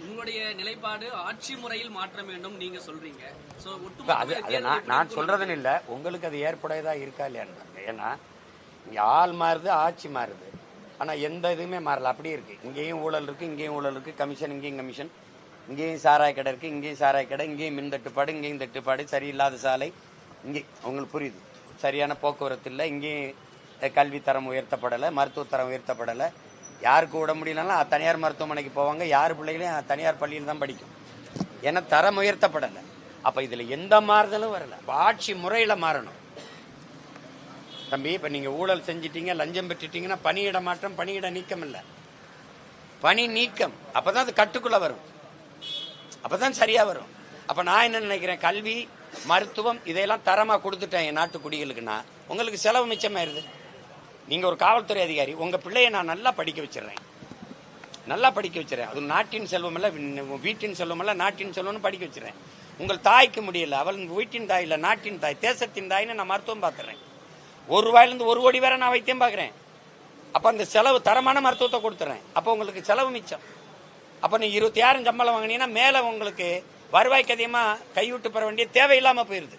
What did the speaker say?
உங்களுடைய நிலைப்பாடு ஆட்சி முறையில் மாற்றம் வேண்டும் நீங்க சொல்றீங்க. நான் சொல்றதுன்னு இல்ல, உங்களுக்கு அது ஏற்புடையதா இருக்கா இல்லையான்னு. ஏன்னா இங்க ஆள் மாறுது, ஆட்சி மாறுது, ஆனா எந்த இதுவுமே மாறல, அப்படியே இருக்கு. இங்கேயும் ஊழல் இருக்கு, இங்கேயும் ஊழல் இருக்கு, கமிஷன் இங்கேயும் கமிஷன், இங்கேயும் சாராய கடை இருக்கு, இங்கேயும் சாராய கடை, இங்கேயும் மின் தட்டுப்பாடு, இங்கேயும் தட்டுப்பாடு, சரியில்லாத சாலை, இங்கே உங்களுக்கு புரியுது, சரியான போக்குவரத்து இல்லை, இங்கேயும் கல்வி தரம் உயர்த்தப்படலை, மருத்துவ தரம் உயர்த்தப்படலை. யாருக்கு விட முடியலன்னா தனியார் மருத்துவமனைக்கு போவாங்க, யார் பிள்ளைகளையும் தனியார் பள்ளியில் தான் படிக்கும். ஏன்னா தரம் உயர்த்தப்படலை. அப்ப இதுல எந்த மாறுதலும் வரல. ஆட்சி முறையில மாறணும் தம்பி. இப்ப நீங்க ஊழல் செஞ்சிட்டீங்க, லஞ்சம் பெற்றுட்டீங்கன்னா பணியிட மாற்றம், பணியிட நீக்கம் இல்ல, பணி நீக்கம். அப்பதான் அது கட்டுக்குள்ள வரும், அப்பதான் சரியா வரும். அப்ப நான் என்ன நினைக்கிறேன், கல்வி மருத்துவம் இதையெல்லாம் தரமா கொடுத்துட்டேன் என் நாட்டு குடிகளுக்குன்னா உங்களுக்கு செலவு மிச்சமாயிருது. நீங்க ஒரு காவல்துறை அதிகாரி, உங்க பிள்ளைய நான் நல்லா படிக்க வச்சிடறேன், நல்லா படிக்க வச்சிடறேன். அது நாட்டின் செல்வம் இல்ல, வீட்டின் செல்வம் இல்ல, நாட்டின் செல்வம்னு படிக்க வச்சிடறேன். உங்கள் தாய்க்கு முடியல, அவள் வீட்டின் தாய் இல்ல, நாட்டின் தாய், தேசத்தின் தாய்னு நான் மருத்துவம் பார்த்துறேன். ₹1 1 கோடி வேற நான் வைத்தியம் பார்க்கிறேன். அப்ப அந்த செலவு தரமான மருத்துவத்தை கொடுத்துறேன். அப்ப உங்களுக்கு செலவு மிச்சம். அப்ப நீ 26 சம்பளம் வாங்கினீங்கன்னா மேல உங்களுக்கு வருவாய்க்கு அதிகமா கைவிட்டு பெற வேண்டிய தேவையில்லாம போயிருது.